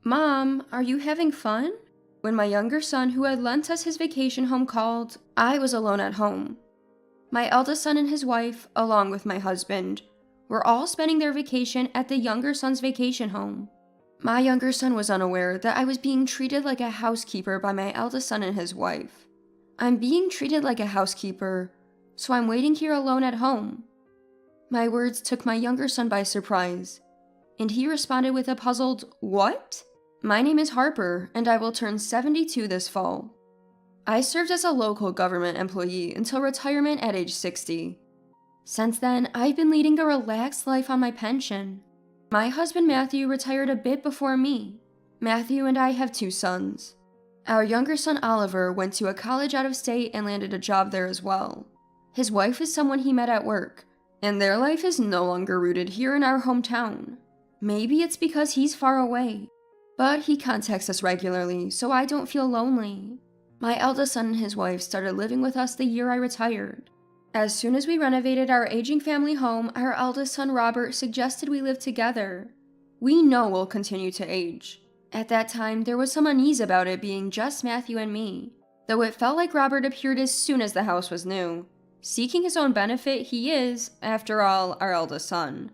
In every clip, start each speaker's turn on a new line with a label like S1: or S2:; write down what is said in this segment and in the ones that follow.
S1: "Mom, are you having fun?" When my younger son, who had lent us his vacation home, called, I was alone at home. My eldest son and his wife, along with my husband, were all spending their vacation at the younger son's vacation home. My younger son was unaware that I was being treated like a housekeeper by my eldest son and his wife. I'm being treated like a housekeeper, so I'm waiting here alone at home. My words took my younger son by surprise, and he responded with a puzzled, "What?" My name is Harper, and I will turn 72 this fall. I served as a local government employee until retirement at age 60. Since then, I've been leading a relaxed life on my pension. My husband Matthew retired a bit before me. Matthew and I have 2 sons. Our younger son Oliver went to a college out of state and landed a job there as well. His wife is someone he met at work, and their life is no longer rooted here in our hometown. Maybe it's because he's far away, but he contacts us regularly, so I don't feel lonely. My eldest son and his wife started living with us the year I retired. As soon as we renovated our aging family home, our eldest son Robert suggested we live together. We know we'll continue to age. At that time, there was some unease about it being just Matthew and me, though it felt like Robert appeared as soon as the house was new. Seeking his own benefit, he is, after all, our eldest son.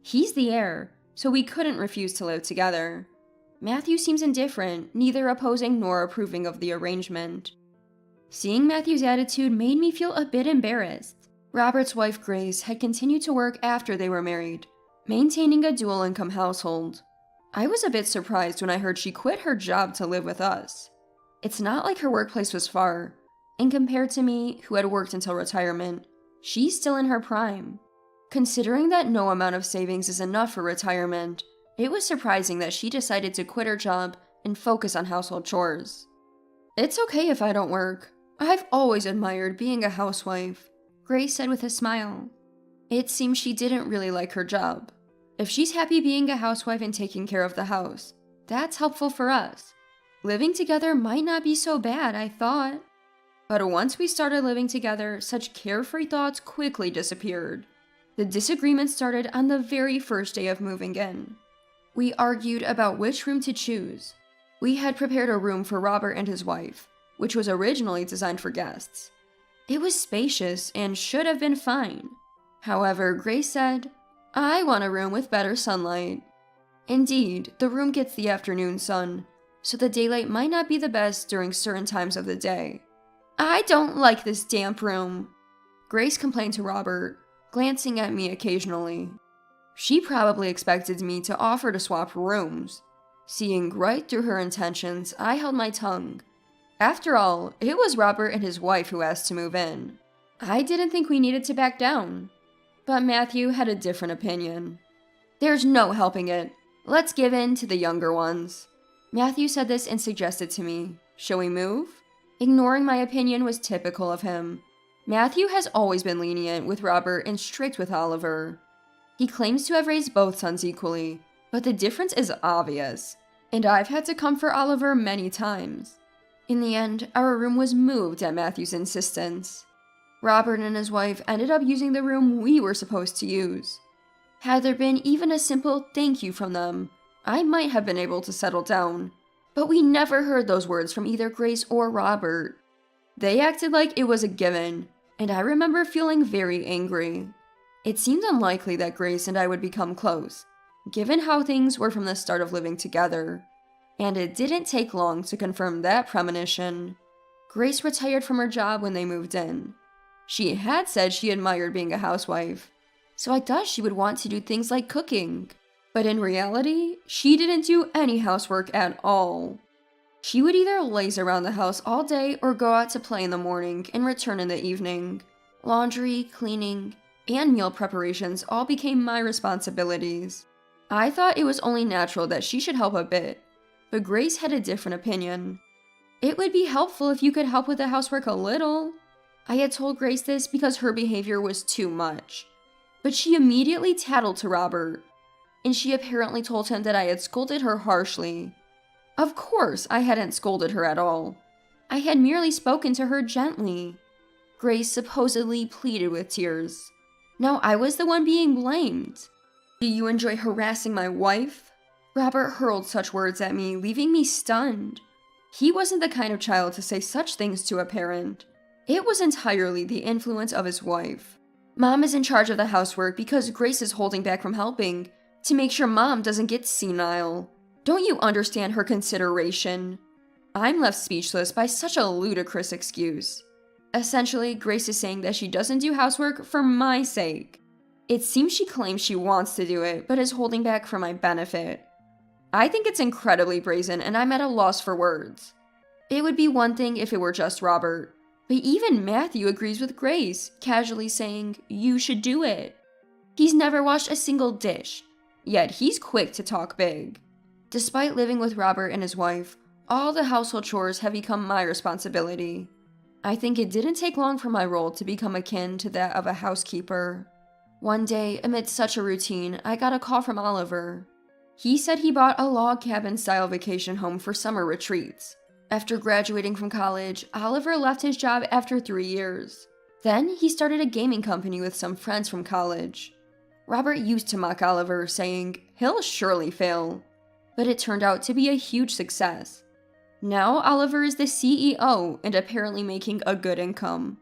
S1: He's the heir, so we couldn't refuse to live together. Matthew seems indifferent, neither opposing nor approving of the arrangement. Seeing Matthew's attitude made me feel a bit embarrassed. Robert's wife Grace had continued to work after they were married, maintaining a dual-income household. I was a bit surprised when I heard she quit her job to live with us. It's not like her workplace was far, and compared to me, who had worked until retirement, she's still in her prime. Considering that no amount of savings is enough for retirement, it was surprising that she decided to quit her job and focus on household chores. "It's okay if I don't work. I've always admired being a housewife," Grace said with a smile. It seems she didn't really like her job. If she's happy being a housewife and taking care of the house, that's helpful for us. Living together might not be so bad, I thought. But once we started living together, such carefree thoughts quickly disappeared. The disagreement started on the very first day of moving in. We argued about which room to choose. We had prepared a room for Robert and his wife, which was originally designed for guests. It was spacious and should have been fine. However, Grace said, "I want a room with better sunlight." Indeed, the room gets the afternoon sun, so the daylight might not be the best during certain times of the day. "I don't like this damp room," Grace complained to Robert, glancing at me occasionally. She probably expected me to offer to swap rooms. Seeing right through her intentions, I held my tongue. After all, it was Robert and his wife who asked to move in. I didn't think we needed to back down. But Matthew had a different opinion. "There's no helping it. Let's give in to the younger ones." Matthew said this and suggested to me, "Shall we move?" Ignoring my opinion was typical of him. Matthew has always been lenient with Robert and strict with Oliver. He claims to have raised both sons equally, but the difference is obvious, and I've had to comfort Oliver many times. In the end, our room was moved at Matthew's insistence. Robert and his wife ended up using the room we were supposed to use. Had there been even a simple thank you from them, I might have been able to settle down, but we never heard those words from either Grace or Robert. They acted like it was a given, and I remember feeling very angry. It seemed unlikely that Grace and I would become close, given how things were from the start of living together. And it didn't take long to confirm that premonition. Grace retired from her job when they moved in. She had said she admired being a housewife, so I thought she would want to do things like cooking. But in reality, she didn't do any housework at all. She would either laze around the house all day or go out to play in the morning and return in the evening. Laundry, cleaning, and meal preparations all became my responsibilities. I thought it was only natural that she should help a bit, but Grace had a different opinion. "It would be helpful if you could help with the housework a little." I had told Grace this because her behavior was too much. But she immediately tattled to Robert, and she apparently told him that I had scolded her harshly. Of course, I hadn't scolded her at all. I had merely spoken to her gently. Grace supposedly pleaded with tears. Now I was the one being blamed. "Do you enjoy harassing my wife?" Robert hurled such words at me, leaving me stunned. He wasn't the kind of child to say such things to a parent. It was entirely the influence of his wife. Mom is in charge of the housework because Grace is holding back from helping to make sure Mom doesn't get senile. Don't you understand her consideration? I'm left speechless by such a ludicrous excuse. Essentially, Grace is saying that she doesn't do housework for my sake. It seems she claims she wants to do it, but is holding back for my benefit. I think it's incredibly brazen, and I'm at a loss for words. It would be one thing if it were just Robert, but even Matthew agrees with Grace, casually saying, "You should do it." He's never washed a single dish, yet he's quick to talk big. Despite living with Robert and his wife, all the household chores have become my responsibility. I think it didn't take long for my role to become akin to that of a housekeeper. One day, amid such a routine, I got a call from Oliver. He said he bought a log cabin-style vacation home for summer retreats. After graduating from college, Oliver left his job after 3 years. Then, he started a gaming company with some friends from college. Robert used to mock Oliver, saying, "He'll surely fail." But it turned out to be a huge success. Now, Oliver is the CEO and apparently making a good income.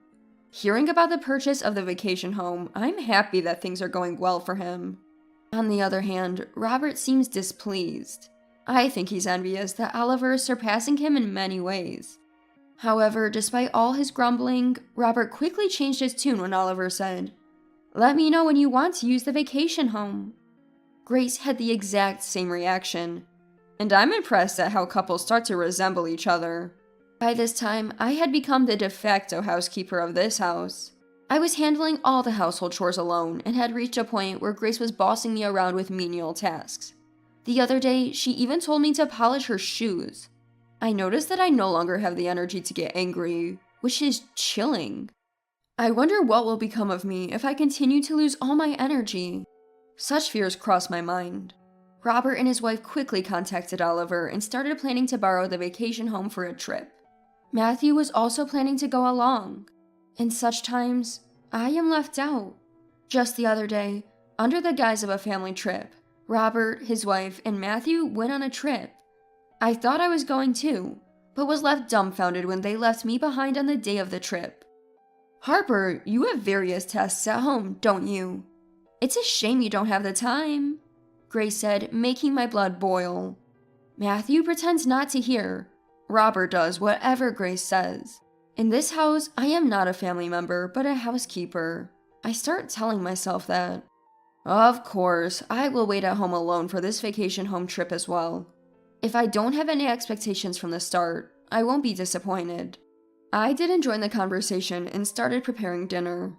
S1: Hearing about the purchase of the vacation home, I'm happy that things are going well for him. On the other hand, Robert seems displeased. I think he's envious that Oliver is surpassing him in many ways. However, despite all his grumbling, Robert quickly changed his tune when Oliver said, "Let me know when you want to use the vacation home." Grace had the exact same reaction, and I'm impressed at how couples start to resemble each other. By this time, I had become the de facto housekeeper of this house. I was handling all the household chores alone and had reached a point where Grace was bossing me around with menial tasks. The other day, she even told me to polish her shoes. I noticed that I no longer have the energy to get angry, which is chilling. I wonder what will become of me if I continue to lose all my energy. Such fears crossed my mind. Robert and his wife quickly contacted Oliver and started planning to borrow the vacation home for a trip. Matthew was also planning to go along. In such times, I am left out. Just the other day, under the guise of a family trip, Robert, his wife, and Matthew went on a trip. I thought I was going too, but was left dumbfounded when they left me behind on the day of the trip. "Harper, you have various tasks at home, don't you? It's a shame you don't have the time," Grace said, making my blood boil. Matthew pretends not to hear. Robert does whatever Grace says. In this house, I am not a family member, but a housekeeper. I start telling myself that. Of course, I will wait at home alone for this vacation home trip as well. If I don't have any expectations from the start, I won't be disappointed. I didn't join the conversation and started preparing dinner.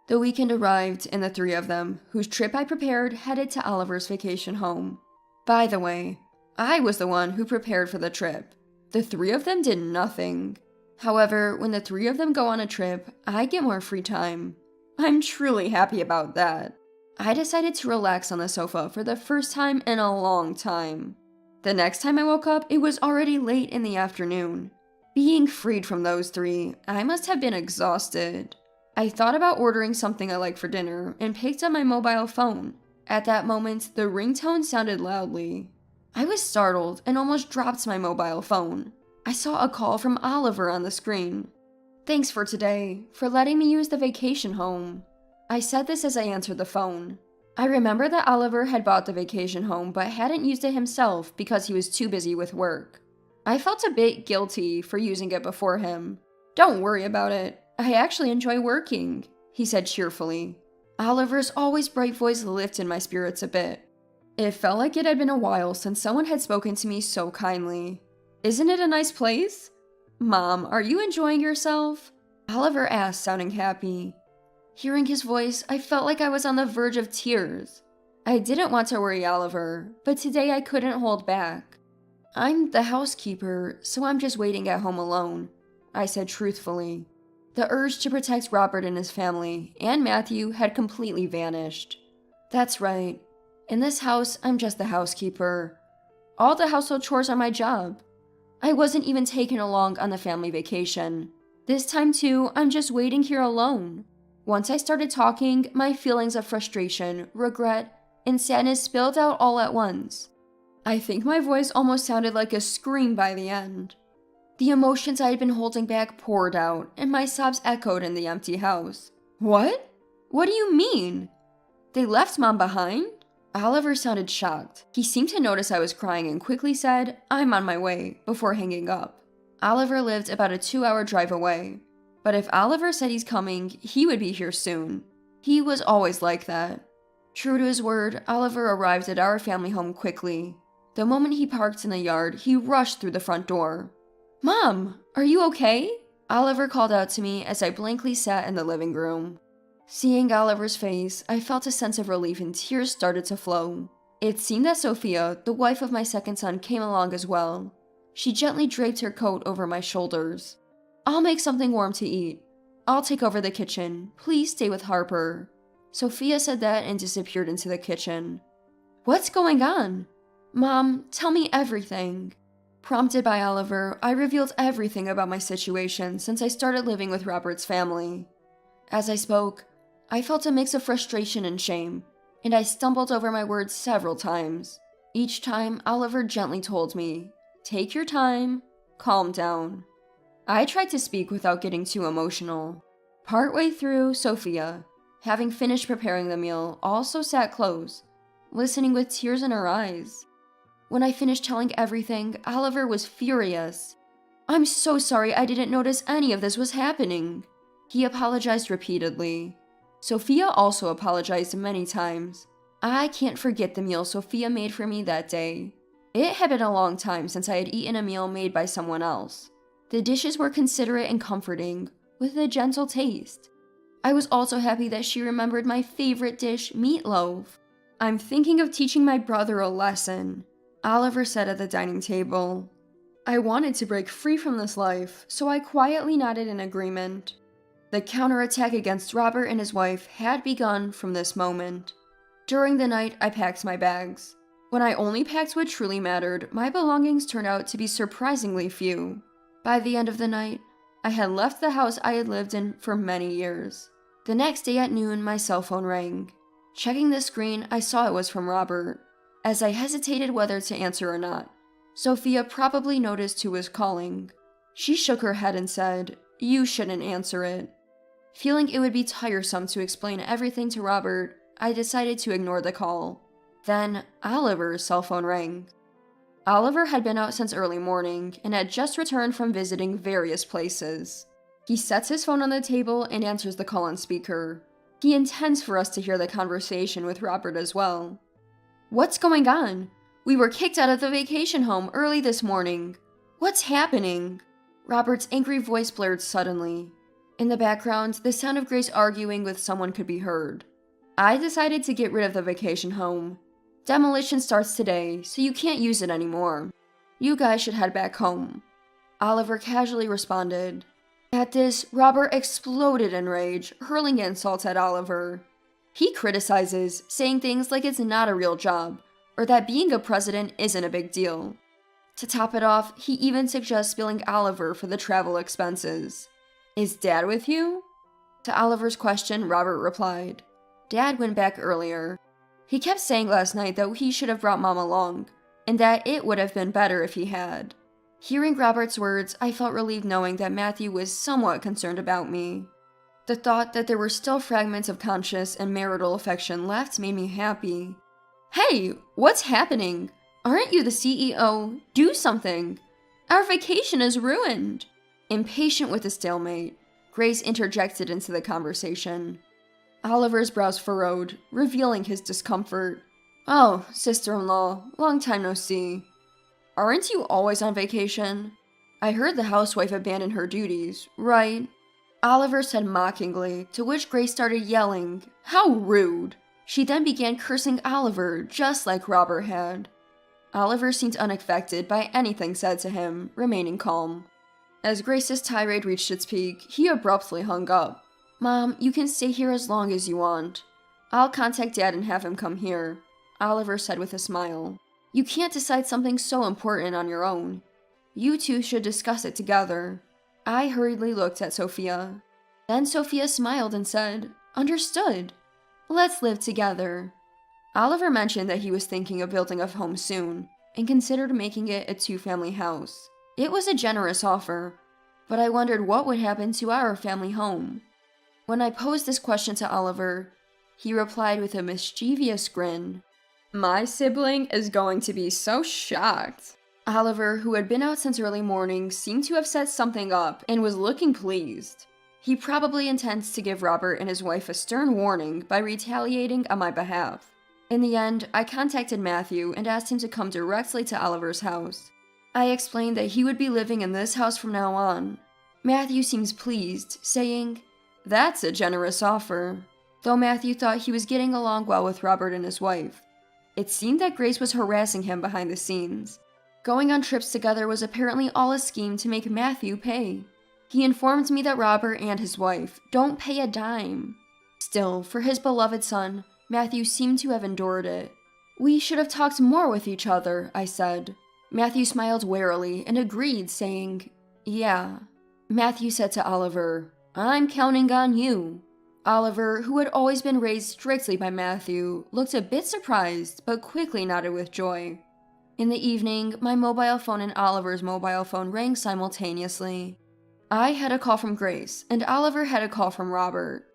S1: The weekend arrived, and the 3 of them, whose trip I prepared, headed to Oliver's vacation home. By the way, I was the one who prepared for the trip. The 3 of them did nothing. However, when the 3 of them go on a trip, I get more free time. I'm truly happy about that. I decided to relax on the sofa for the first time in a long time. The next time I woke up, it was already late in the afternoon. Being freed from those 3, I must have been exhausted. I thought about ordering something I like for dinner and picked up my mobile phone. At that moment, the ringtone sounded loudly. I was startled and almost dropped my mobile phone. I saw a call from Oliver on the screen. "Thanks for today, for letting me use the vacation home." I said this as I answered the phone. I remember that Oliver had bought the vacation home but hadn't used it himself because he was too busy with work. I felt a bit guilty for using it before him. "Don't worry about it. I actually enjoy working," he said cheerfully. Oliver's always bright voice lifted my spirits a bit. It felt like it had been a while since someone had spoken to me so kindly. "Isn't it a nice place?" "Mom, are you enjoying yourself?" Oliver asked, sounding happy. Hearing his voice, I felt like I was on the verge of tears. I didn't want to worry Oliver, but today I couldn't hold back. "I'm the housekeeper, so I'm just waiting at home alone," I said truthfully. The urge to protect Robert and his family, and Matthew, had completely vanished. That's right. In this house, I'm just the housekeeper. All the household chores are my job. I wasn't even taken along on the family vacation. This time too, I'm just waiting here alone. Once I started talking, my feelings of frustration, regret, and sadness spilled out all at once. I think my voice almost sounded like a scream by the end. The emotions I had been holding back poured out, and my sobs echoed in the empty house. What? What do you mean? They left Mom behind? Oliver sounded shocked. He seemed to notice I was crying and quickly said, "I'm on my way," before hanging up. Oliver lived about a 2-hour drive away. But if Oliver said he's coming, he would be here soon. He was always like that. True to his word, Oliver arrived at our family home quickly. The moment he parked in the yard, he rushed through the front door. "Mom, are you okay?" Oliver called out to me as I blankly sat in the living room. Seeing Oliver's face, I felt a sense of relief and tears started to flow. It seemed that Sophia, the wife of my second son, came along as well. She gently draped her coat over my shoulders. "I'll make something warm to eat. I'll take over the kitchen. Please stay with Harper." Sophia said that and disappeared into the kitchen. "What's going on?" "Mom, tell me everything." Prompted by Oliver, I revealed everything about my situation since I started living with Robert's family. As I spoke, I felt a mix of frustration and shame, and I stumbled over my words several times. Each time, Oliver gently told me, "Take your time, calm down." I tried to speak without getting too emotional. Partway through, Sophia, having finished preparing the meal, also sat close, listening with tears in her eyes. When I finished telling everything, Oliver was furious. "I'm so sorry I didn't notice any of this was happening." He apologized repeatedly. Sophia also apologized many times. I can't forget the meal Sophia made for me that day. It had been a long time since I had eaten a meal made by someone else. The dishes were considerate and comforting, with a gentle taste. I was also happy that she remembered my favorite dish, meatloaf. "I'm thinking of teaching my brother a lesson," Oliver said at the dining table. I wanted to break free from this life, so I quietly nodded in agreement. The counterattack against Robert and his wife had begun from this moment. During the night, I packed my bags. When I only packed what truly mattered, my belongings turned out to be surprisingly few. By the end of the night, I had left the house I had lived in for many years. The next day at noon, my cell phone rang. Checking the screen, I saw it was from Robert. As I hesitated whether to answer or not, Sophia probably noticed who was calling. She shook her head and said, "You shouldn't answer it." Feeling it would be tiresome to explain everything to Robert, I decided to ignore the call. Then, Oliver's cell phone rang. Oliver had been out since early morning and had just returned from visiting various places. He sets his phone on the table and answers the call on speaker. He intends for us to hear the conversation with Robert as well. "What's going on? We were kicked out of the vacation home early this morning. What's happening?" Robert's angry voice blared suddenly. In the background, the sound of Grace arguing with someone could be heard. I decided to get rid of the vacation home. Demolition starts today, so you can't use it anymore. You guys should head back home. Oliver casually responded. At this, Robert exploded in rage, hurling insults at Oliver. He criticizes, saying things like it's not a real job, or that being a president isn't a big deal. To top it off, he even suggests billing Oliver for the travel expenses. "Is Dad with you?" To Oliver's question, Robert replied, "Dad went back earlier. He kept saying last night that he should have brought Mom along, and that it would have been better if he had." Hearing Robert's words, I felt relieved knowing that Matthew was somewhat concerned about me. The thought that there were still fragments of conscious and marital affection left made me happy. "Hey, what's happening? Aren't you the CEO? Do something! Our vacation is ruined!" Impatient with the stalemate, Grace interjected into the conversation. Oliver's brows furrowed, revealing his discomfort. "Oh, sister-in-law, long time no see. Aren't you always on vacation? I heard the housewife abandoned her duties, right?" Oliver said mockingly, to which Grace started yelling, "How rude!" She then began cursing Oliver, just like Robert had. Oliver seemed unaffected by anything said to him, remaining calm. As Grace's tirade reached its peak, he abruptly hung up. "Mom, you can stay here as long as you want. I'll contact Dad and have him come here," Oliver said with a smile. "You can't decide something so important on your own. You two should discuss it together." I hurriedly looked at Sophia. Then Sophia smiled and said, "Understood. Let's live together." Oliver mentioned that he was thinking of building a home soon, and considered making it a 2-family house. It was a generous offer, but I wondered what would happen to our family home. When I posed this question to Oliver, he replied with a mischievous grin. "My sibling is going to be so shocked." Oliver, who had been out since early morning, seemed to have set something up and was looking pleased. He probably intends to give Robert and his wife a stern warning by retaliating on my behalf. In the end, I contacted Matthew and asked him to come directly to Oliver's house. I explained that he would be living in this house from now on. Matthew seems pleased, saying, "That's a generous offer," though Matthew thought he was getting along well with Robert and his wife. It seemed that Grace was harassing him behind the scenes. Going on trips together was apparently all a scheme to make Matthew pay. He informed me that Robert and his wife don't pay a dime. Still, for his beloved son, Matthew seemed to have endured it. "We should have talked more with each other," I said. Matthew smiled warily and agreed, saying, "Yeah." Matthew said to Oliver, "I'm counting on you." Oliver, who had always been raised strictly by Matthew, looked a bit surprised, but quickly nodded with joy. In the evening, my mobile phone and Oliver's mobile phone rang simultaneously. I had a call from Grace, and Oliver had a call from Robert.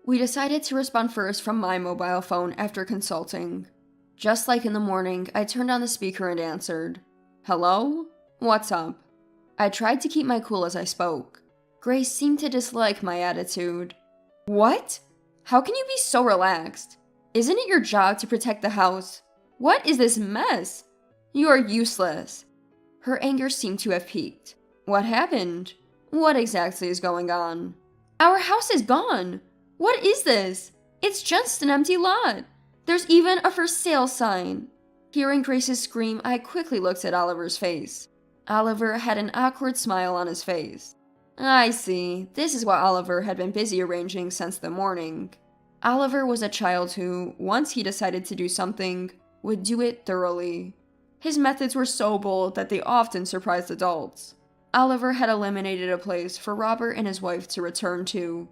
S1: We decided to respond first from my mobile phone after consulting. Just like in the morning, I turned on the speaker and answered. "Hello? What's up?" I tried to keep my cool as I spoke. Grace seemed to dislike my attitude. "What? How can you be so relaxed? Isn't it your job to protect the house? What is this mess? You are useless." Her anger seemed to have peaked. "What happened? What exactly is going on?" "Our house is gone. What is this? It's just an empty lot. There's even a for sale sign." Hearing Grace's scream, I quickly looked at Oliver's face. Oliver had an awkward smile on his face. I see. This is what Oliver had been busy arranging since the morning. Oliver was a child who, once he decided to do something, would do it thoroughly. His methods were so bold that they often surprised adults. Oliver had eliminated a place for Robert and his wife to return to.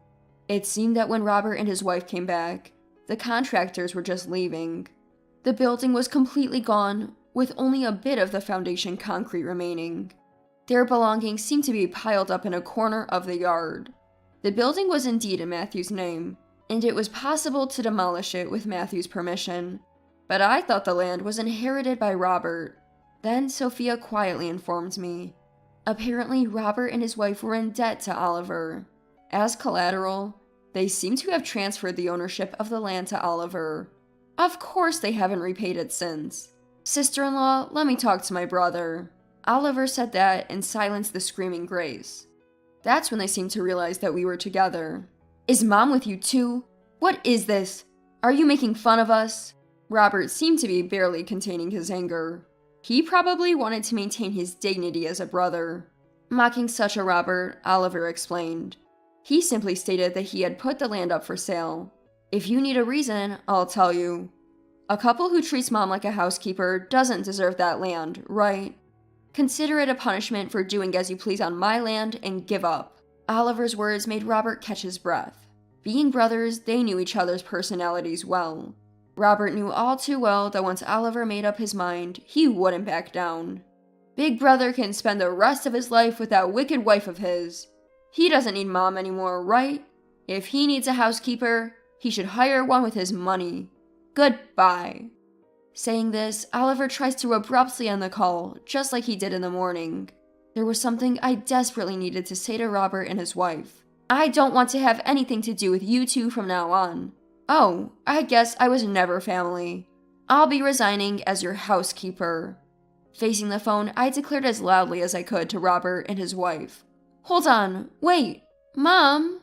S1: It seemed that when Robert and his wife came back, the contractors were just leaving. The building was completely gone, with only a bit of the foundation concrete remaining. Their belongings seemed to be piled up in a corner of the yard. The building was indeed in Matthew's name, and it was possible to demolish it with Matthew's permission. But I thought the land was inherited by Robert. Then Sophia quietly informed me. Apparently, Robert and his wife were in debt to Oliver. As collateral, they seem to have transferred the ownership of the land to Oliver. Of course they haven't repaid it since. "Sister-in-law, let me talk to my brother." Oliver said that and silenced the screaming Grace. That's when they seemed to realize that we were together. "Is Mom with you too? What is this? Are you making fun of us?" Robert seemed to be barely containing his anger. He probably wanted to maintain his dignity as a brother. Mocking such a Robert, Oliver explained. He simply stated that he had put the land up for sale. "If you need a reason, I'll tell you. A couple who treats Mom like a housekeeper doesn't deserve that land, right? Consider it a punishment for doing as you please on my land and give up." Oliver's words made Robert catch his breath. Being brothers, they knew each other's personalities well. Robert knew all too well that once Oliver made up his mind, he wouldn't back down. Big brother can spend the rest of his life with that wicked wife of his. He doesn't need Mom anymore, right? If he needs a housekeeper, he should hire one with his money. Goodbye. Saying this, Oliver tries to abruptly end the call, just like he did in the morning. There was something I desperately needed to say to Robert and his wife. "I don't want to have anything to do with you two from now on. Oh, I guess I was never family. I'll be resigning as your housekeeper." Facing the phone, I declared as loudly as I could to Robert and his wife. "Hold on, wait, Mom!"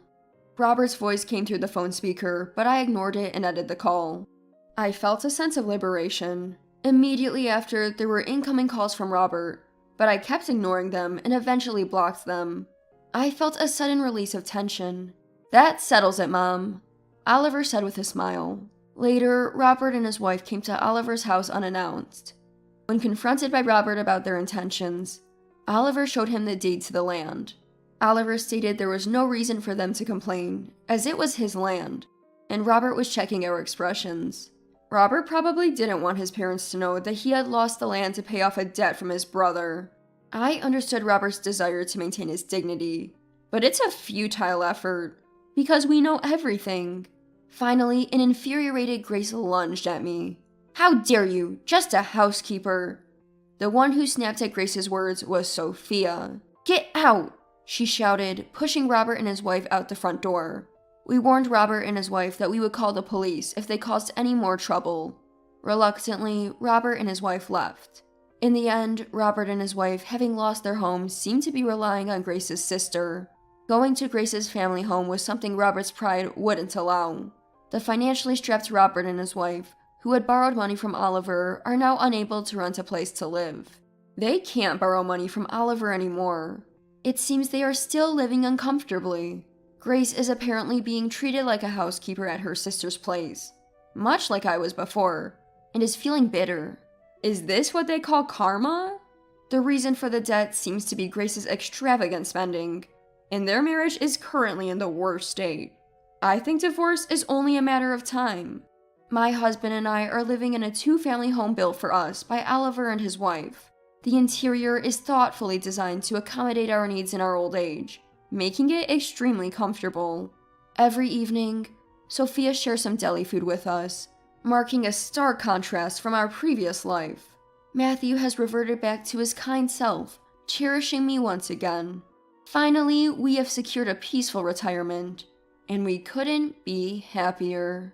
S1: Robert's voice came through the phone speaker, but I ignored it and ended the call. I felt a sense of liberation. Immediately after, there were incoming calls from Robert, but I kept ignoring them and eventually blocked them. I felt a sudden release of tension. "That settles it, Mom," Oliver said with a smile. Later, Robert and his wife came to Oliver's house unannounced. When confronted by Robert about their intentions, Oliver showed him the deed to the land. Oliver stated there was no reason for them to complain, as it was his land, and Robert was checking our expressions. Robert probably didn't want his parents to know that he had lost the land to pay off a debt from his brother. I understood Robert's desire to maintain his dignity, but it's a futile effort, because we know everything. Finally, an infuriated Grace lunged at me. "How dare you? Just a housekeeper." The one who snapped at Grace's words was Sophia. "Get out!" she shouted, pushing Robert and his wife out the front door. We warned Robert and his wife that we would call the police if they caused any more trouble. Reluctantly, Robert and his wife left. In the end, Robert and his wife, having lost their home, seemed to be relying on Grace's sister. Going to Grace's family home was something Robert's pride wouldn't allow. The financially strapped Robert and his wife, who had borrowed money from Oliver, are now unable to rent a place to live. They can't borrow money from Oliver anymore. It seems they are still living uncomfortably. Grace is apparently being treated like a housekeeper at her sister's place, much like I was before, and is feeling bitter. Is this what they call karma? The reason for the debt seems to be Grace's extravagant spending, and their marriage is currently in the worst state. I think divorce is only a matter of time. My husband and I are living in a 2-family home built for us by Oliver and his wife. The interior is thoughtfully designed to accommodate our needs in our old age, making it extremely comfortable. Every evening, Sophia shares some deli food with us, marking a stark contrast from our previous life. Matthew has reverted back to his kind self, cherishing me once again. Finally, we have secured a peaceful retirement, and we couldn't be happier.